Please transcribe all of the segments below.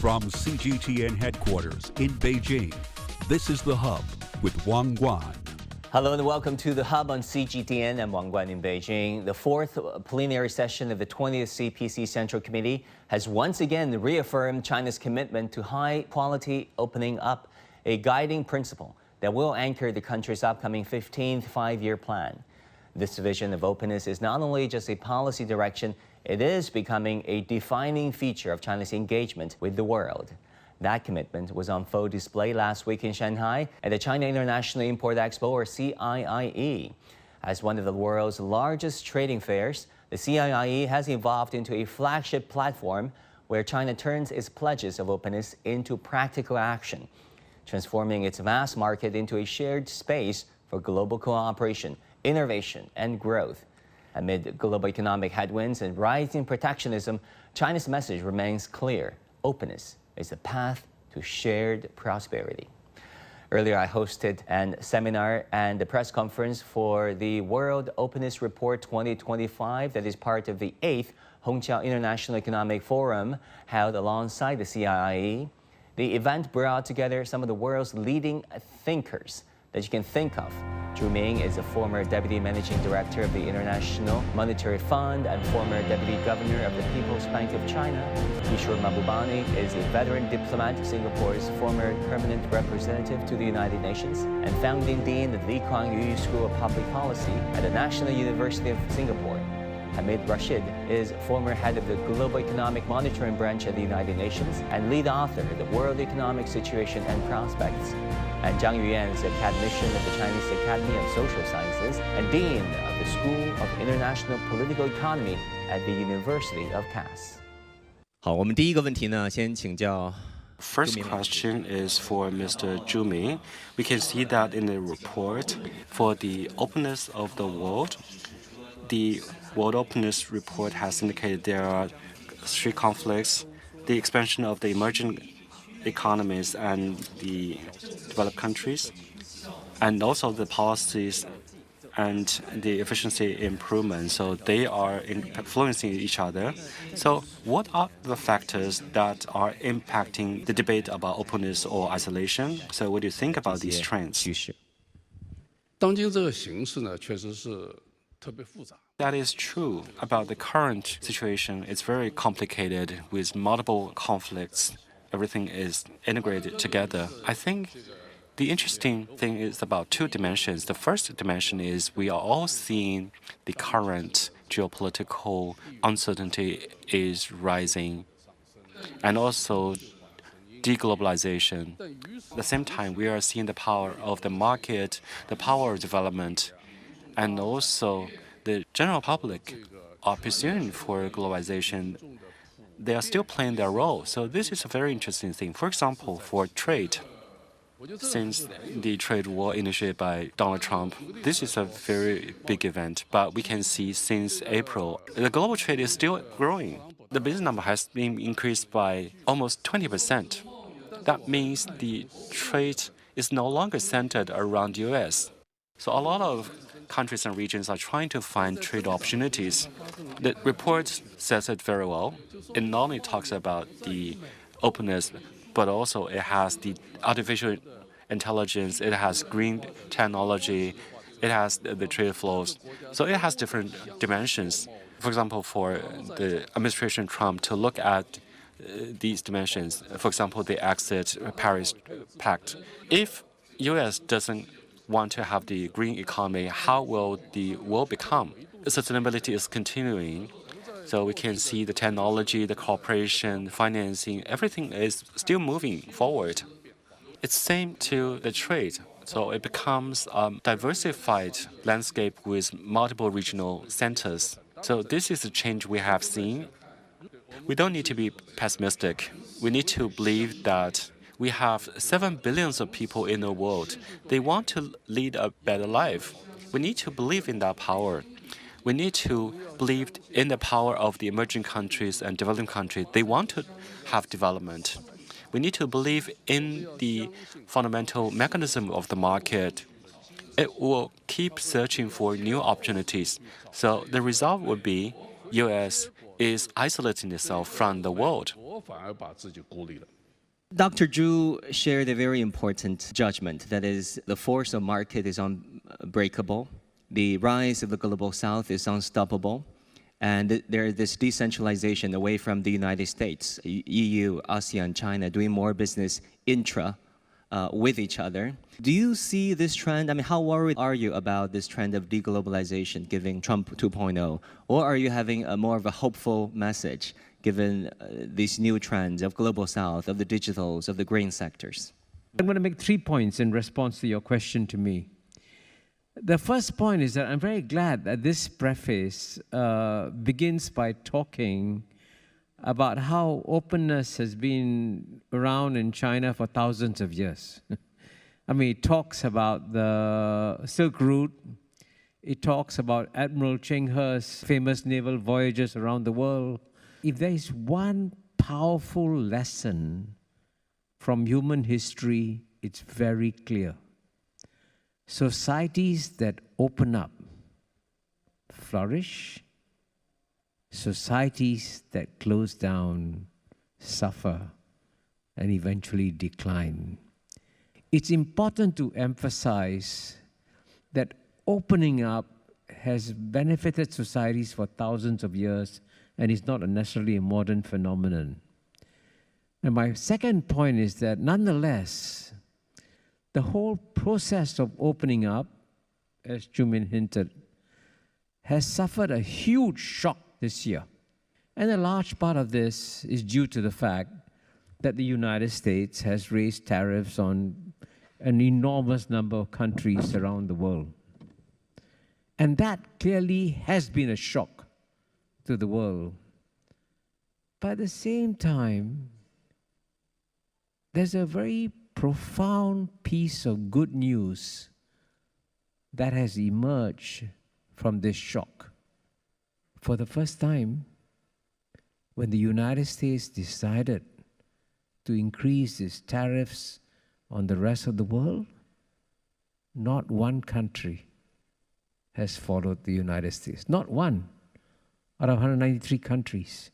From CGTN headquarters in Beijing, this is The Hub with Wang Guan. Hello and welcome to The Hub on CGTN. I'm Wang Guan in Beijing. The fourth plenary session of the 20th CPC Central Committee has once again reaffirmed China's commitment to high-quality opening up, a guiding principle that will anchor the country's upcoming 15th five-year plan. This vision of openness is not only just a policy direction, it is becoming a defining feature of China's engagement with the world. That commitment was on full display last week in Shanghai at the China International Import Expo, or CIIE. As one of the world's largest trading fairs, the CIIE has evolved into a flagship platform where China turns its pledges of openness into practical action, transforming its vast market into a shared space for global cooperation, innovation, and growth. Amid global economic headwinds and rising protectionism, China's message remains clear: openness is the path to shared prosperity. Earlier, I hosted a seminar and a press conference for the World Openness Report 2025 that is part of the 8th Hongqiao International Economic Forum held alongside the CIIE. The event brought together some of the world's leading thinkers that you can think of. Zhu Min is a former Deputy Managing Director of the International Monetary Fund and former Deputy Governor of the People's Bank of China. Kishore Mahbubani is a veteran diplomat, Singapore's former permanent representative to the United Nations, and founding dean of the Lee Kuan Yew School of Public Policy at the National University of Singapore. Hamid Rashid is former head of the Global Economic Monitoring Branch at the United Nations and lead author of the World Economic Situation and Prospects. And Zhang Yuyan is academician of the Chinese Academy of Social Sciences and dean of the School of International Political Economy at the University of Cass. 好，我们第一个问题呢，先请教。 First question is for Mr. Zhu Min. We can see that in the report for the openness of the World Openness Report has indicated there are three conflicts: the expansion of the emerging economies and the developed countries, and also the policies and the efficiency improvement. So they are influencing each other. So what are the factors that are impacting the debate about openness or isolation? So what do you think about these trends? 当今这个形势呢，确实是特别复杂。 That is true about the current situation. It's very complicated with multiple conflicts. Everything is integrated together. I think the interesting thing is about two dimensions. The first dimension is we are all seeing the current geopolitical uncertainty is rising, and also deglobalization. At the same time, we are seeing the power of the market, the power of development, and also the general public are pursuing for globalization. They are still playing their role. So this is a very interesting thing. For example, for trade, since the trade war initiated by Donald Trump, this is a very big event. But we can see since April, the global trade is still growing. The business number has been increased by almost 20%. That means the trade is no longer centered around the U.S. So a lot of countries and regions are trying to find trade opportunities. The report says it very well. It not only talks about the openness, but also it has the artificial intelligence, it has green technology, it has the trade flows. So it has different dimensions. For example, for the administration Trump to look at these dimensions, for example, the exit Paris Pact. If U.S. doesn't want to have the green economy, how will the world become? Sustainability is continuing, so we can see the technology, the cooperation, financing, everything is still moving forward. It's same to the trade, so it becomes a diversified landscape with multiple regional centers. So this is a change we have seen. We don't need to be pessimistic. We need to believe that we have 7 billion of people in the world. They want to lead a better life. We need to believe in that power. We need to believe in the power of the emerging countries and developing countries. They want to have development. We need to believe in the fundamental mechanism of the market. It will keep searching for new opportunities. So the result would be U.S. is isolating itself from the world. 我反而把自己孤立了。 Dr. Zhu shared a very important judgment, that is, the force of market is unbreakable, the rise of the global south is unstoppable, and there is this decentralization away from the United States, EU, ASEAN, China, doing more business with each other. Do you see this trend? I mean, how worried are you about this trend of deglobalization, given Trump 2.0? Or are you having more of a hopeful message, given these new trends of global south, of the digitals, of the green sectors? I'm going to make 3 points in response to your question to me. The first point is that I'm very glad that this preface begins by talking about how openness has been around in China for thousands of years. I mean, it talks about the Silk Route. It talks about Admiral Cheng He's famous naval voyages around the world. If there is one powerful lesson from human history, it's very clear. Societies that open up flourish. Societies that close down suffer and eventually decline. It's important to emphasize that opening up has benefited societies for thousands of years and is not necessarily a modern phenomenon. And my second point is that nonetheless, the whole process of opening up, as Zhu Min hinted, has suffered a huge shock this year. And a large part of this is due to the fact that the United States has raised tariffs on an enormous number of countries around the world. And that clearly has been a shock to the world. But at the same time, there's a very profound piece of good news that has emerged from this shock. For the first time, when the United States decided to increase its tariffs on the rest of the world, not one country has followed the United States. Not one out of 193 countries.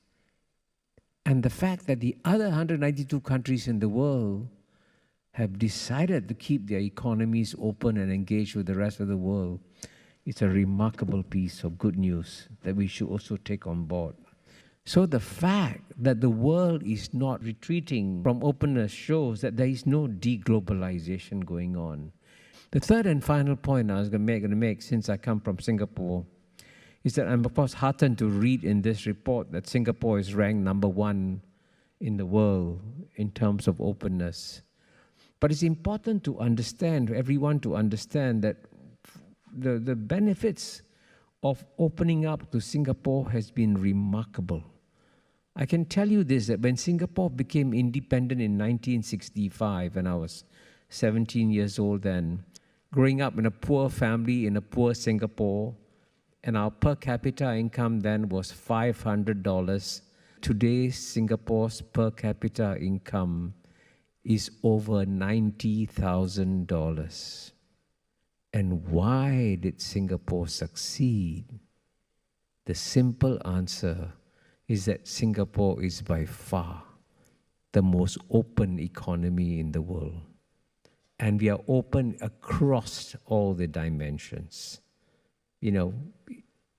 And the fact that the other 192 countries in the world have decided to keep their economies open and engaged with the rest of the world, it's a remarkable piece of good news that we should also take on board. So the fact that the world is not retreating from openness shows that there is no deglobalization going on. The third and final point I was going to make since I come from Singapore is that I'm of course heartened to read in this report that Singapore is ranked #1 in the world in terms of openness. But it's important to understand, everyone to understand, that the benefits of opening up to Singapore has been remarkable. I can tell you this, that when Singapore became independent in 1965, and I was 17 years old then, growing up in a poor family in a poor Singapore, and our per capita income then was $500. Today, Singapore's per capita income is over $90,000. And why did Singapore succeed? The simple answer is that Singapore is by far the most open economy in the world. And we are open across all the dimensions. You know,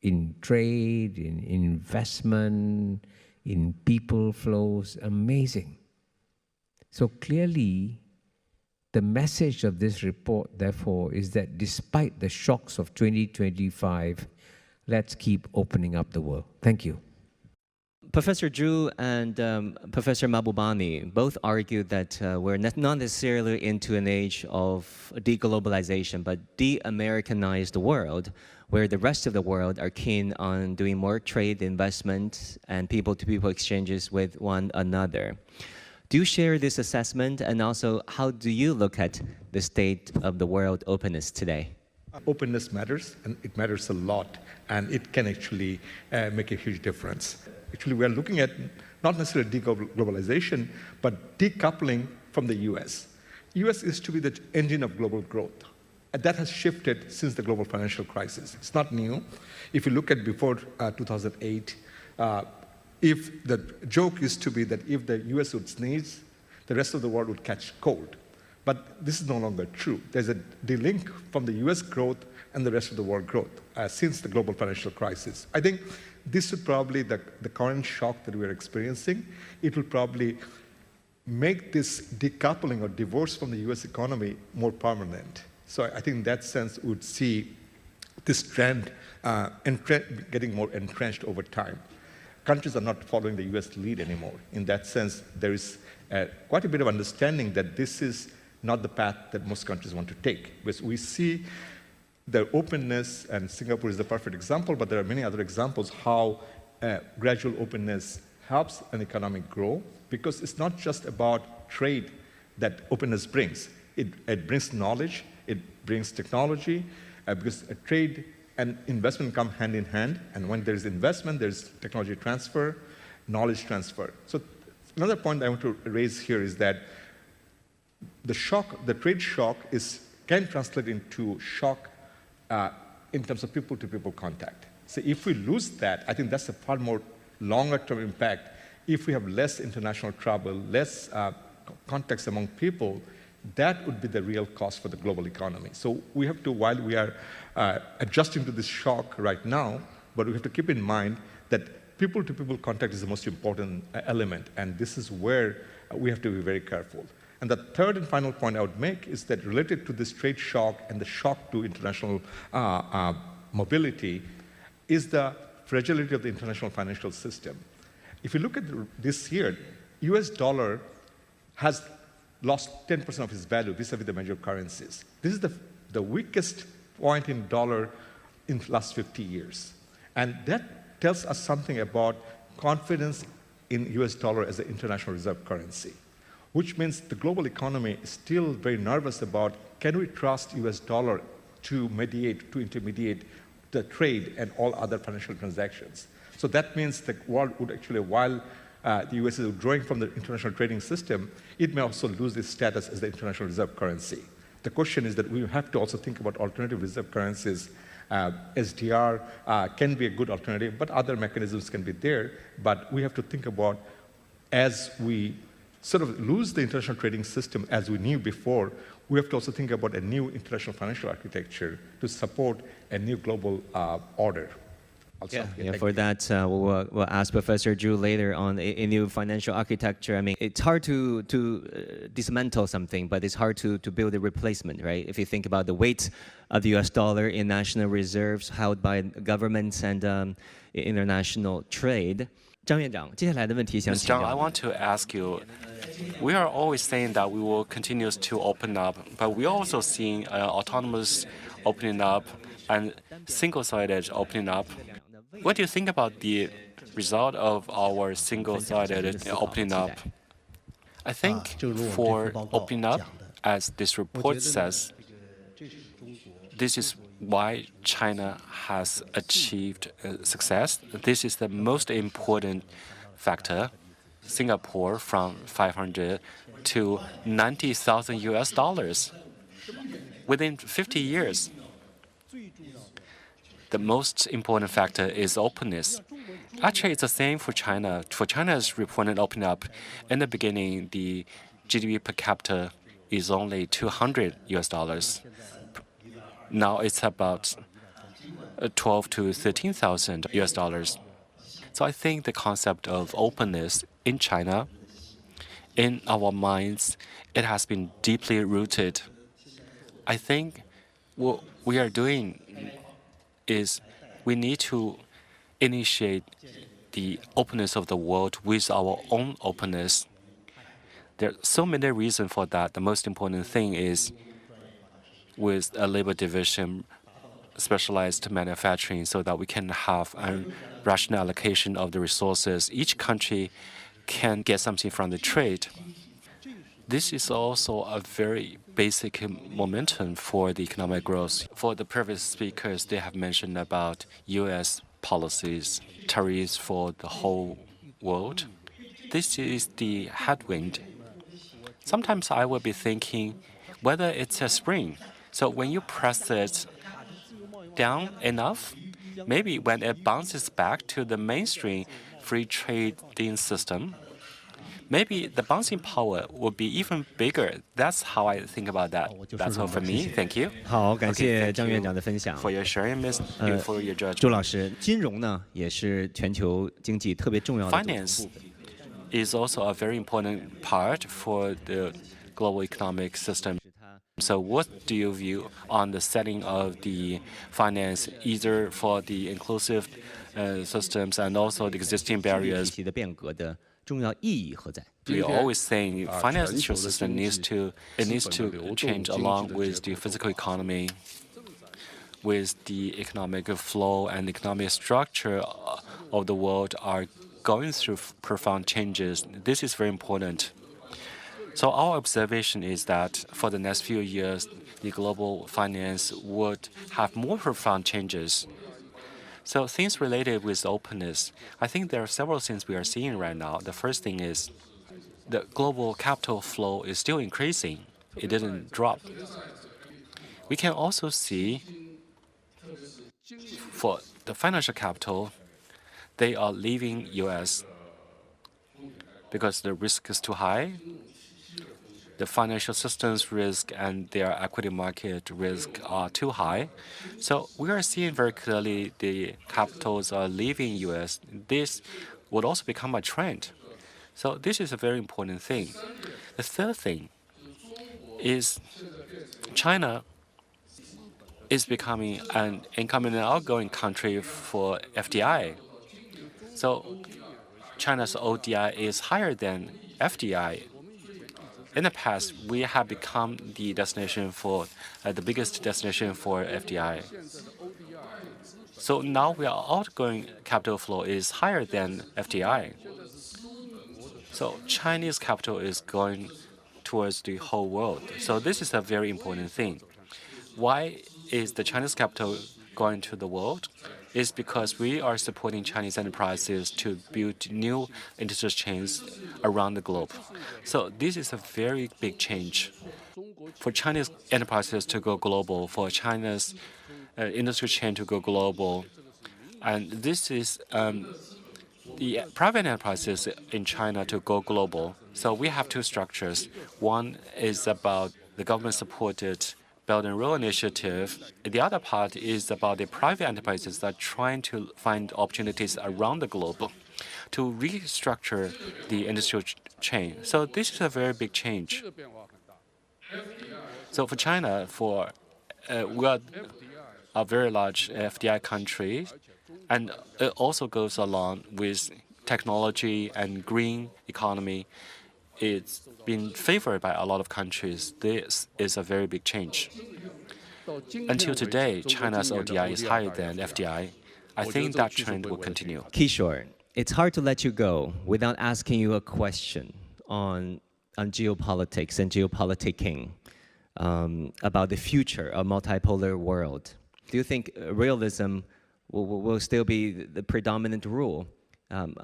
in trade, in investment, in people flows, amazing. So clearly, the message of this report, therefore, is that despite the shocks of 2025, let's keep opening up the world. Thank you. Professor Zhu and Professor Mahbubani both argued that we're not necessarily into an age of deglobalization, but de-Americanized world, where the rest of the world are keen on doing more trade, investment, and people-to-people exchanges with one another. Do you share this assessment, and also how do you look at the state of the world openness today? Openness matters, and it matters a lot, and it can actually make a huge difference. Actually, we are looking at not necessarily deglobalization, but decoupling from the US. US is to be the engine of global growth. And that has shifted since the global financial crisis. It's not new. If you look at before 2008, if the joke used to be that if the US would sneeze, the rest of the world would catch cold. But this is no longer true. There's a delink from the US growth and the rest of the world growth since the global financial crisis. I think this would probably, the current shock that we're experiencing, it will probably make this decoupling or divorce from the US economy more permanent. So I think in that sense, we would see this trend getting more entrenched over time. Countries are not following the US lead anymore. In that sense, there is quite a bit of understanding that this is not the path that most countries want to take. Because we see the openness, and Singapore is the perfect example, but there are many other examples how gradual openness helps an economy grow, because it's not just about trade that openness brings. It brings knowledge, it brings technology, because trade and investment come hand in hand, and when there's investment, there's technology transfer, knowledge transfer. So another point I want to raise here is that the trade shock can translate into shock in terms of people-to-people contact. So if we lose that, I think that's a far more longer-term impact. If we have less international travel, less contacts among people, that would be the real cost for the global economy. So we have to, while we are adjusting to this shock right now, but we have to keep in mind that people-to-people contact is the most important element, and this is where we have to be very careful. And the third and final point I would make is that related to this trade shock and the shock to international mobility is the fragility of the international financial system. If you look at this year, US dollar has lost 10% of its value vis-a-vis the major currencies. This is the weakest point in dollar in the last 50 years. And that tells us something about confidence in US dollar as an international reserve currency, which means the global economy is still very nervous about, can we trust US dollar to intermediate the trade and all other financial transactions? So that means the world would actually, while the US is withdrawing from the international trading system, it may also lose its status as the international reserve currency. The question is that we have to also think about alternative reserve currencies. SDR can be a good alternative, but other mechanisms can be there. But we have to think about, as we sort of lose the international trading system as we knew before, we have to also think about a new international financial architecture to support a new global order. For that, we'll ask Professor Zhu later on a new financial architecture. I mean, it's hard to dismantle something, but it's hard to build a replacement, right? If you think about the weight of the US dollar in national reserves held by governments and international trade. Zhang Zhang, I want to ask you, we are always saying that we will continue to open up, but we're also seeing autonomous opening up and single-sided opening up. What do you think about the result of our single-sided opening up? I think for opening up, as this report says, this is why China has achieved success. This is the most important factor. Singapore from 500 to 90,000 US dollars within 50 years. The most important factor is openness. Actually, it's the same for China. For China's reported opening up, in the beginning, the GDP per capita is only 200 US dollars. Now it's about 12 to 13,000 US dollars. So I think the concept of openness in China, in our minds, it has been deeply rooted. I think what we are doing is we need to initiate the openness of the world with our own openness. There are so many reasons for that. The most important thing is with a labor division, specialized manufacturing, so that we can have a rational allocation of the resources. Each country can get something from the trade. This is also a very basic momentum for the economic growth. For the previous speakers, they have mentioned about U.S. policies, tariffs for the whole world. This is the headwind. Sometimes I will be thinking whether it's a spring. So when you press it down enough, maybe when it bounces back to the mainstream free trading system, maybe the bouncing power will be even bigger. That's how I think about that. That's all for me. Thank you. 好，感谢 Okay, 张 thank 院 you 长的分享。 for your sharing, Miss, for your 朱 judgment. 老师，金融呢也是全球经济特别重要的组成 Finance 部分。 is also a very important part for the global economic system. So what do you view on the setting of the finance, either for the inclusive systems and also the existing 体 barriers? 系的变革的重要意义何在？ We are always saying financial system needs to change along with the physical economy, with the economic flow and economic structure of the world are going through profound changes. This is very important. So our observation is that for the next few years, the global finance would have more profound changes. So things related with openness, I think there are several things we are seeing right now. The first thing is the global capital flow is still increasing. It didn't drop. We can also see for the financial capital, they are leaving US because the risk is too high. The financial systems risk and their equity market risk are too high. So we are seeing very clearly the capitals are leaving US. This would also become a trend. So this is a very important thing. The third thing is China is becoming an incoming and outgoing country for FDI. So China's ODI is higher than FDI. In the past, we have become the destination for the biggest destination for FDI. So now our outgoing capital flow is higher than FDI. So Chinese capital is going towards the whole world. So this is a very important thing. Why is the Chinese capital going to the world? It's because we are supporting Chinese enterprises to build new industrial chains around the globe. So this is a very big change. For Chinese enterprises to go global, for China's industry chain to go global, and this is the private enterprises in China to go global. So we have two structures. One is about the government-supported Belt and Road Initiative. The other part is about the private enterprises that are trying to find opportunities around the globe to restructure the industrial chain. So this is a very big change. So for China, we are a very large FDI country, and it also goes along with technology and green economy. It's been favored by a lot of countries. This is a very big change. Until today, China's ODI is higher than FDI. I think that trend will continue. Kishore, it's hard to let you go without asking you a question on geopolitics and geopoliticking, about the future of multipolar world. Do you think realism will still be the predominant rule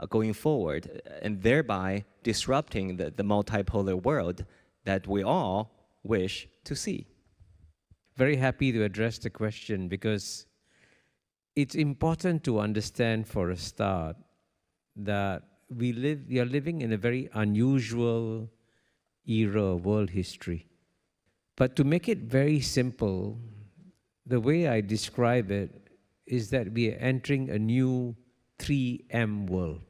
going forward, and thereby disrupting the multipolar world that we all wish to see? Very happy to address the question, because it's important to understand for a start that we are living in a very unusual era of world history. But to make it very simple, the way I describe it is that we are entering a new 3M world.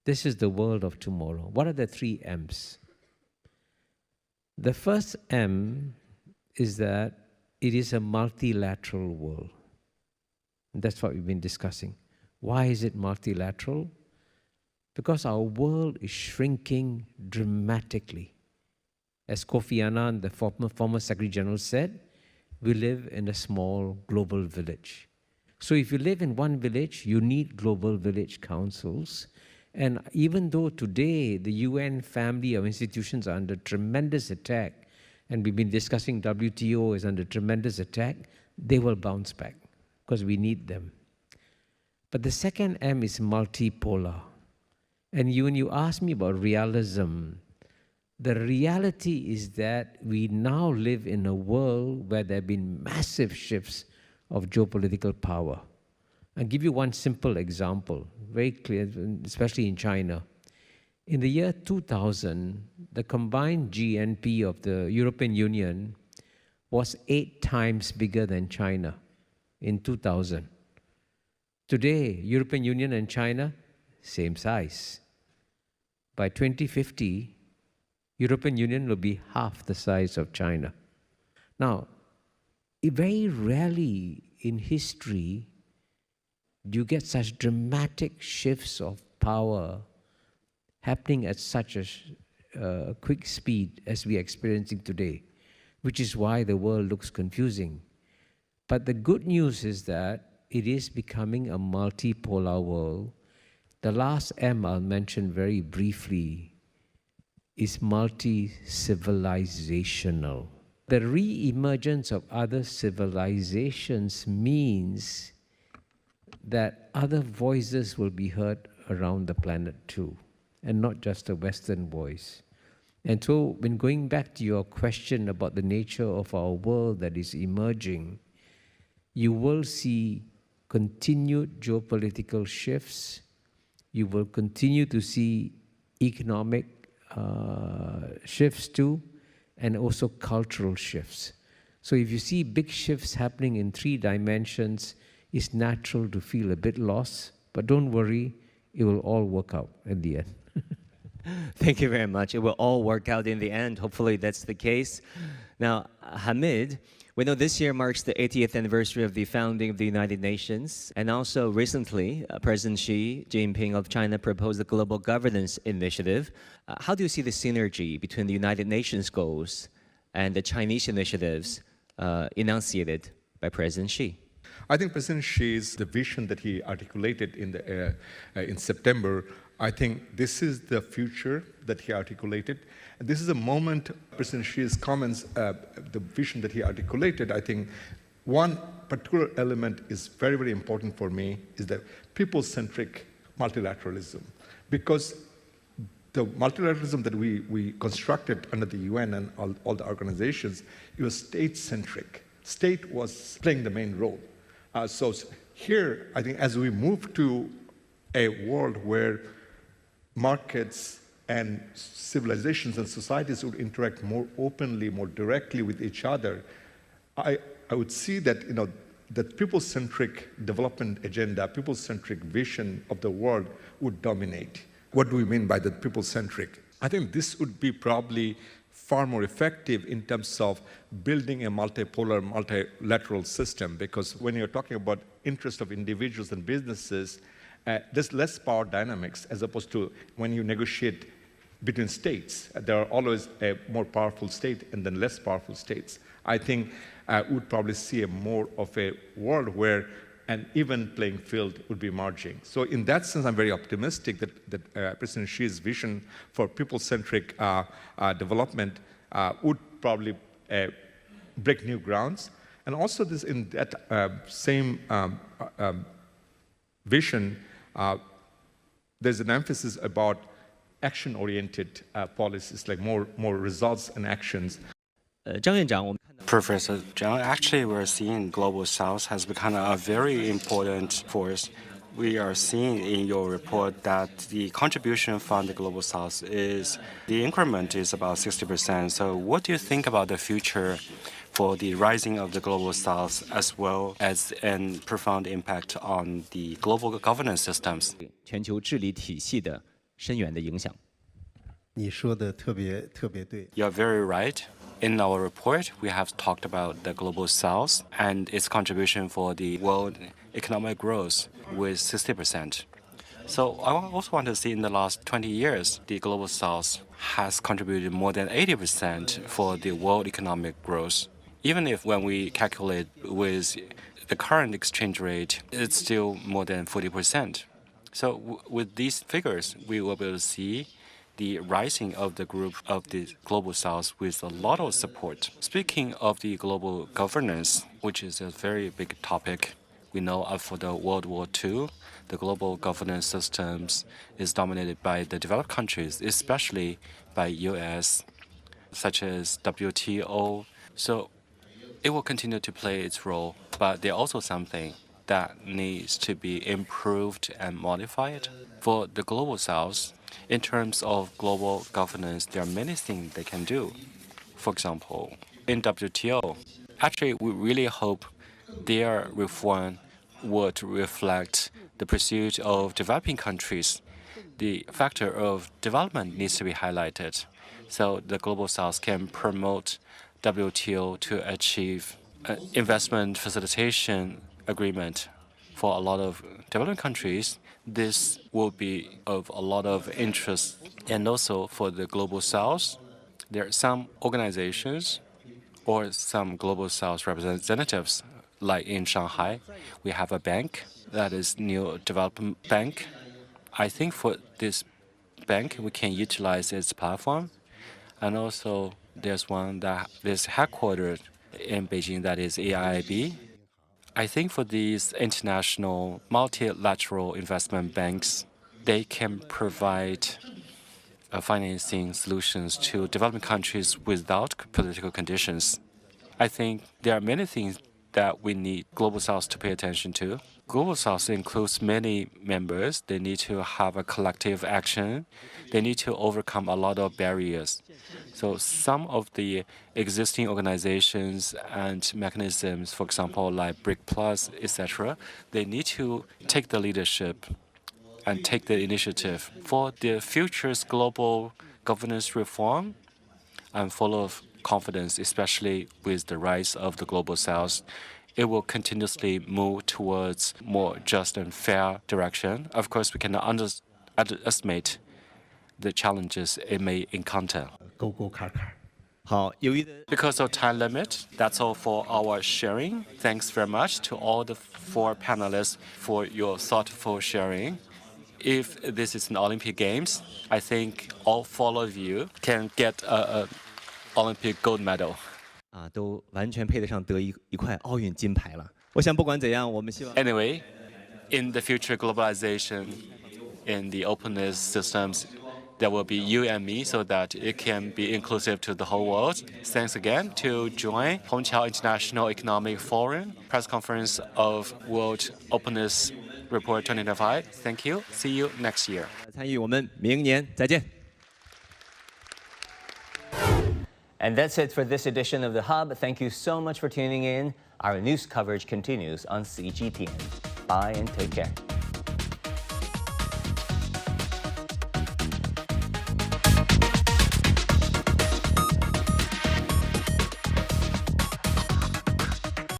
This is the world of tomorrow. What are the 3 M's? The first M is that it is a multilateral world. And that's what we've been discussing. Why is it multilateral? Because our world is shrinking dramatically. As Kofi Annan, the former Secretary General, said, we live in a small global village. So if you live in one village, you need global village councils. And even though today the UN family of institutions are under tremendous attack, and we've been discussing WTO is under tremendous attack, they will bounce back because we need them. But the second M is multipolar. And when you ask me about realism, the reality is that we now live in a world where there have been massive shifts of geopolitical power. I'll give you one simple example, very clear, especially in China. In the year 2000, the combined GNP of the European Union was 8 times bigger than China in 2000. Today, European Union and China, same size. By 2050, European Union will be half the size of China. Now, very rarely in history do you get such dramatic shifts of power happening at such a quick speed as we are experiencing today, which is why the world looks confusing. But the good news is that it is becoming a multipolar world. The last M I'll mention very briefly is multi-civilizational. The re-emergence of other civilizations means that other voices will be heard around the planet too, and not just a Western voice. And so when going back to your question about the nature of our world that is emerging, you will see continued geopolitical shifts. You will continue to see economic shifts too, and also cultural shifts. So if you see big shifts happening in 3 dimensions, it's natural to feel a bit lost, but don't worry, it will all work out in the end. Thank you very much. It will all work out in the end. Hopefully that's the case. Now, Hamid, we know this year marks the 80th anniversary of the founding of the United Nations. And also recently, President Xi Jinping of China proposed the Global Governance Initiative. How do you see the synergy between the United Nations goals and the Chinese initiatives enunciated by President Xi? I think President Xi's the vision that he articulated in September, I think this is the future that he articulated. And this is a moment, President Xi's comments, the vision that he articulated, I think one particular element is very, very important for me, is the people-centric multilateralism. Because the multilateralism that we constructed under the UN and all the organizations, it was state-centric. State was playing the main role. So here, I think as we move to a world where markets and civilizations and societies would interact more openly, more directly with each other, I would see that, that people-centric development agenda, people-centric vision of the world would dominate. What do we mean by the people-centric? I think this would be probably far more effective in terms of building a multipolar, multilateral system, because when you're talking about interest of individuals and businesses, there's less power dynamics as opposed to when you negotiate between states. There are always a more powerful state and then less powerful states. I think we'd probably see more of a world where an even playing field would be emerging. So in that sense, I'm very optimistic that President Xi's vision for people-centric development would probably break new grounds. And also this, in that same vision, there's an emphasis about action-oriented policies, like more results and actions. Professor Zhang, actually we're seeing Global South has become a very important force. We are seeing in your report that the contribution from the Global South the increment is about 60%. So what do you think about the future for the rising of the Global South as well as a profound impact on the global governance systems? 全球治理体系的深远的影响。你说的特别对。 You're very right. In our report, we have talked about the Global South and its contribution for the world economic growth with 60%. So I also want to see in the last 20 years, the Global South has contributed more than 80% for the world economic growth. Even if when we calculate with the current exchange rate, it's still more than 40%. So with these figures, we will be able to see the rising of the group of the Global South with a lot of support. Speaking of the global governance, which is a very big topic, we know for the World War II, the global governance systems is dominated by the developed countries, especially by US, such as WTO. So it will continue to play its role, but there's also something that needs to be improved and modified. For the Global South, in terms of global governance, there are many things they can do. For example, in WTO, actually, we really hope their reform would reflect the pursuit of developing countries. The factor of development needs to be highlighted, so the Global South can promote WTO to achieve an investment facilitation agreement for a lot of developing countries. This will be of a lot of interest. And also for the Global South, there are some organizations or some Global South representatives, like in Shanghai, we have a bank that is New Development Bank. I think for this bank, we can utilize its platform. And also, there's one that is headquartered in Beijing, that is CIIE. I think for these international multilateral investment banks, they can provide financing solutions to developing countries without political conditions. I think there are many things that we need Global South to pay attention to. Global South includes many members. They need to have a collective action. They need to overcome a lot of barriers. So some of the existing organizations and mechanisms, for example, like BRIC Plus, etc., they need to take the leadership and take the initiative. For the future's global governance reform, I'm full of confidence, especially with the rise of the Global South. It will continuously move towards more just and fair direction. Of course, we cannot underestimate the challenges it may encounter. Because of time limit, that's all for our sharing. Thanks very much to all the 4 panelists for your thoughtful sharing. If this is an Olympic Games, I think all 4 of you can get an Olympic gold medal. 都完全配得上得一块奥运金牌了。我想不管怎样，我们希望。Anyway, in the future globalization, in the openness systems, there will be you and me so that it can be inclusive to the whole world. Thanks again to join Hongqiao International Economic Forum press conference of World Openness Report 2025. Thank you. See you next year. 参与，我们明年再见。 And that's it for this edition of The Hub. Thank you so much for tuning in. Our news coverage continues on CGTN. Bye and take care.